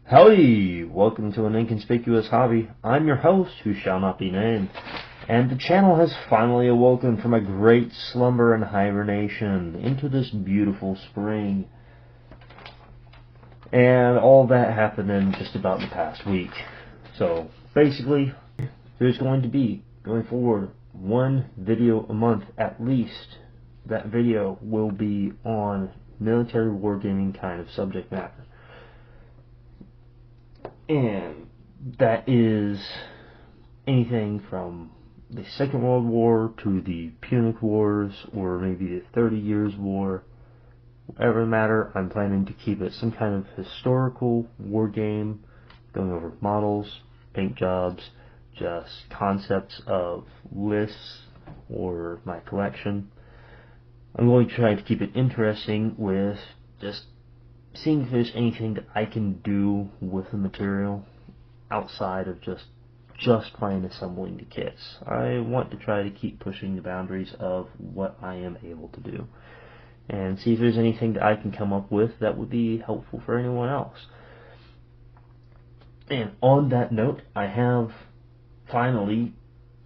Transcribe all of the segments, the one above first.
Howdy! Welcome to an inconspicuous hobby. I'm your host, who shall not be named, and the channel has finally awoken from a great slumber and hibernation into this beautiful spring. And all that happened in just about the past week. So, basically, there's going to be, going forward, one video a month at least. That video will be on military wargaming kind of subject matter. And that is anything from the Second World War to the Punic Wars, or maybe the 30 Years' War. Whatever the matter, I'm planning to keep it some kind of historical war game, going over models, paint jobs, just concepts of lists or my collection. I'm going to try to keep it interesting with just seeing if there's anything that I can do with the material outside of just plain assembling the kits. I want to try to keep pushing the boundaries of what I am able to do and see if there's anything that I can come up with that would be helpful for anyone else. And on that note, I have finally,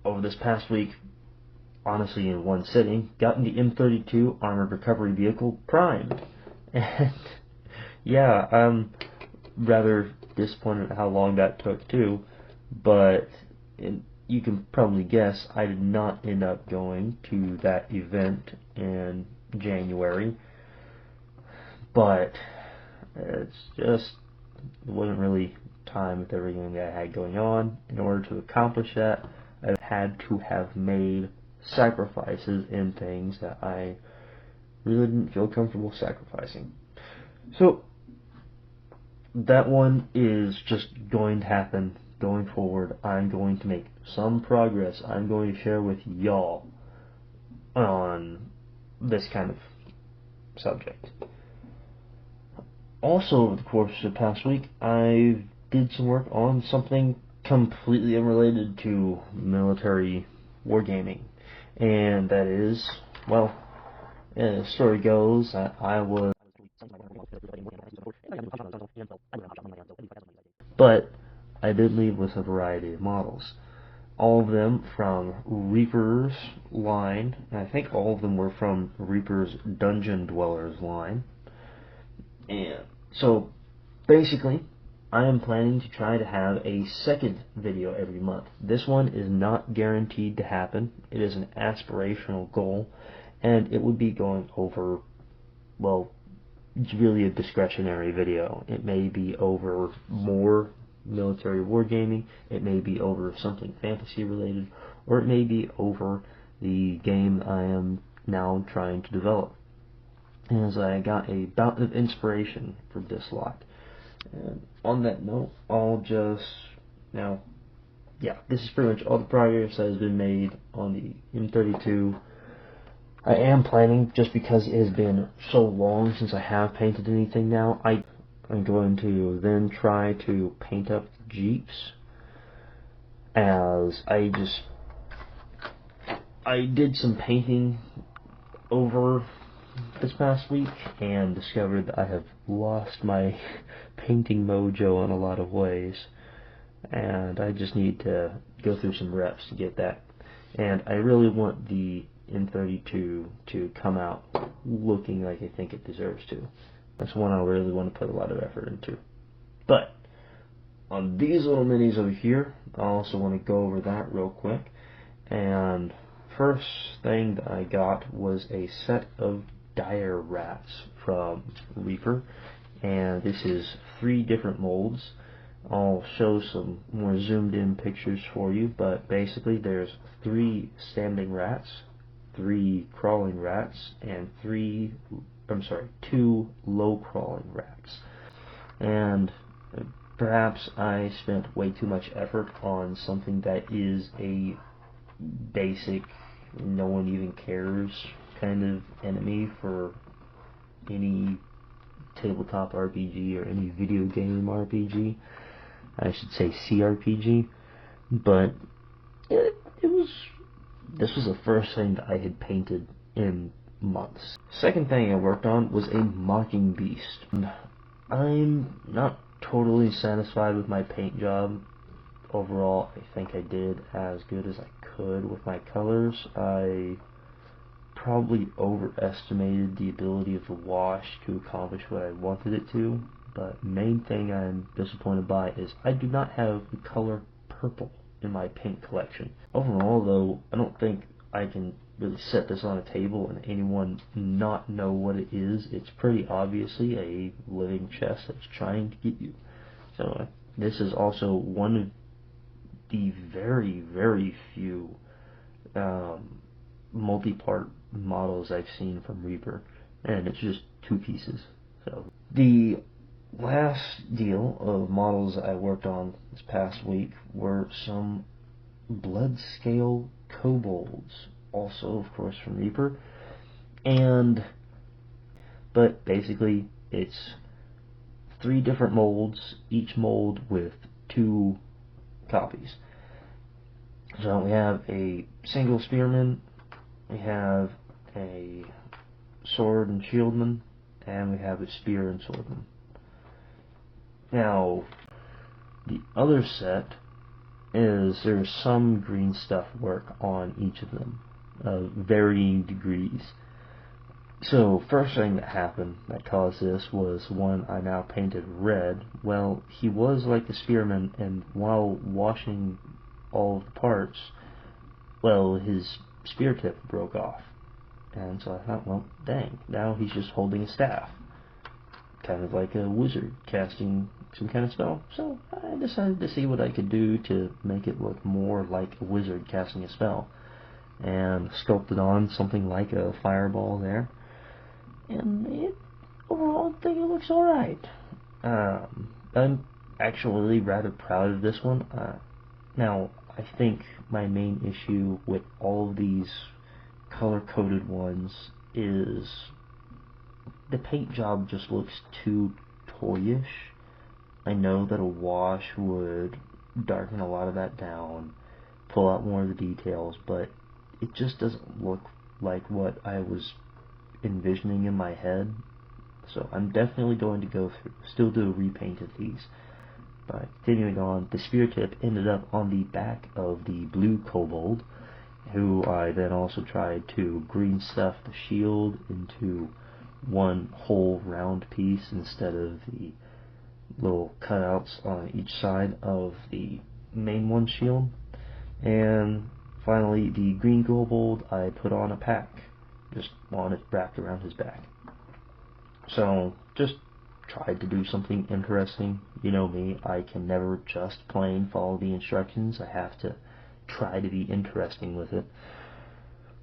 over this past week, honestly in one sitting, gotten the M32 Armored Recovery Vehicle primed. And yeah, I'm rather disappointed at how long that took too, but you can probably guess I did not end up going to that event in January, but it wasn't really time with everything that I had going on. In order to accomplish that, I had to have made sacrifices in things that I really didn't feel comfortable sacrificing. So that one is just going to happen going forward. I'm going to make some progress. I'm going to share with y'all on this kind of subject. Also, over the course of the past week, I did some work on something completely unrelated to military wargaming, and that is, well, the story goes that I was, but I did leave with a variety of models. All of them from Reaper's line, and I think all of them were from Reaper's Dungeon Dwellers line. And so, basically, I am planning to try to have a second video every month. This one is not guaranteed to happen. It is an aspirational goal, and it would be going over, well, it's really a discretionary video. It may be over more military wargaming, it may be over something fantasy related, or it may be over the game I am now trying to develop, as I got a bout of inspiration for this lot. And on that note, this is pretty much all the progress that has been made on the M32. I am planning, just because it has been so long since I have painted anything now, I'm going to then try to paint up the Jeeps, as I did some painting over this past week and discovered that I have lost my painting mojo in a lot of ways, and I just need to go through some reps to get that. And I really want the M32 to come out looking like I think it deserves to. That's one I really want to put a lot of effort into. But on these little minis over here, I also want to go over that real quick. And first thing that I got was a set of dire rats from Reaper, and this is 3 different molds. I'll show some more zoomed in pictures for you, but basically there's 3 standing rats, 3 crawling rats, and 2 low crawling rats. And perhaps I spent way too much effort on something that is a basic, no one even cares kind of enemy for any tabletop RPG or any video game RPG. I should say CRPG, but this was the first thing that I had painted in months. Second thing I worked on was a mocking beast. I'm not totally satisfied with my paint job. Overall, I think I did as good as I could with my colors. I probably overestimated the ability of the wash to accomplish what I wanted it to, but main thing I'm disappointed by is I do not have the color purple in my paint collection. Overall, though, I don't think I can really set this on a table and anyone not know what it is. It's pretty obviously a living chest that's trying to get you. So this is also one of the very, very few multi-part models I've seen from Reaper, and it's just 2 pieces. So the last deal of models I worked on this past week were some blood scale kobolds, also of course from Reaper, but basically it's 3 different molds, each mold with 2 copies. So we have a single spearman, we have a sword and shieldman, and we have a spear and swordman. Now, the other set is there's some green stuff work on each of them, varying degrees. So, first thing that happened that caused this was one I now painted red. Well, he was like the spearman, and while washing all of the parts, well, his spear tip broke off. And so I thought, well, dang, now he's just holding a staff. Kind of like a wizard casting some kind of spell. So I decided to see what I could do to make it look more like a wizard casting a spell. And sculpted on something like a fireball there. And overall, I think it looks alright. I'm actually rather proud of this one. Now, I think my main issue with all of these color-coded ones is the paint job just looks too toyish. I know that a wash would darken a lot of that down, pull out more of the details, but it just doesn't look like what I was envisioning in my head. So I'm definitely going to go through, still do a repaint of these. But continuing on, the spear tip ended up on the back of the blue kobold, who I then also tried to green stuff the shield into one whole round piece instead of the little cutouts on each side of the main one shield. And finally, the green kobold I put on a pack, just on it wrapped around his back. So just tried to do something interesting. You know me, I can never just plain follow the instructions. I have to try to be interesting with it.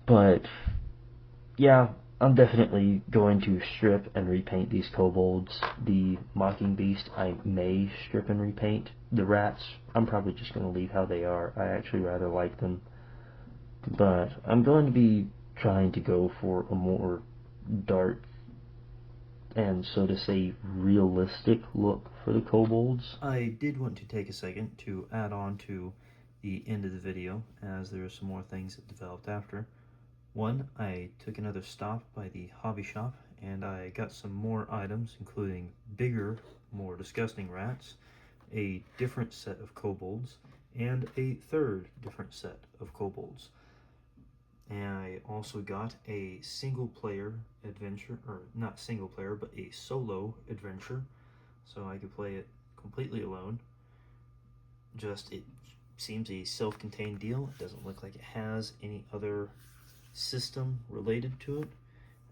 But yeah, I'm definitely going to strip and repaint these kobolds. The mocking beast I may strip and repaint. The rats I'm probably just going to leave how they are. I actually rather like them. But I'm going to be trying to go for a more dark and, so to say, realistic look for the kobolds. I did want to take a second to add on to the end of the video, as there are some more things that developed after. One, I took another stop by the hobby shop, and I got some more items, including bigger, more disgusting rats, a different set of kobolds, and a third different set of kobolds. And I also got a single player adventure, or not single player, but a solo adventure, so I could play it completely alone. Just, it seems a self-contained deal. It doesn't look like it has any other system related to it,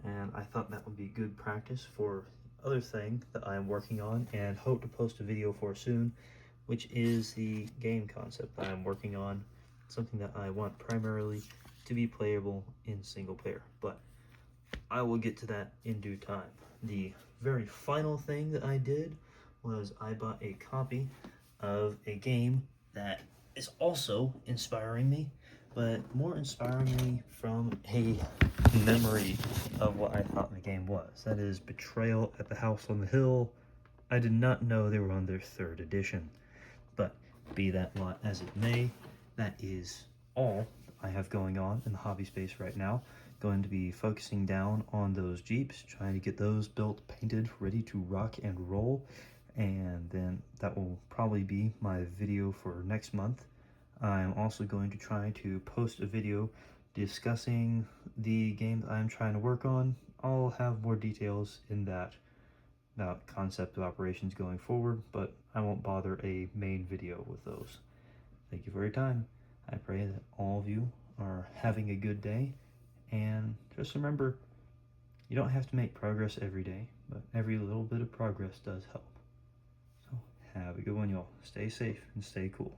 and I thought that would be good practice for other thing that I'm working on and hope to post a video for soon, which is the game concept that I'm working on, something that I want primarily to be playable in single player, but I will get to that in due time. The very final thing that I did was I bought a copy of a game that is also inspiring me, but more inspiring me from a memory of what I thought the game was. That is Betrayal at the House on the Hill. I did not know they were on their 3rd edition, but be that lot as it may, that is all I have going on in the hobby space right now. Going to be focusing down on those Jeeps, trying to get those built, painted, ready to rock and roll, and then that will probably be my video for next month. I'm also going to try to post a video discussing the games I'm trying to work on. I'll have more details in that about concept of operations going forward, but I won't bother a main video with those. Thank you for your time. I pray that all of you are having a good day, and just remember, you don't have to make progress every day, but every little bit of progress does help. So have a good one, y'all. Stay safe and stay cool.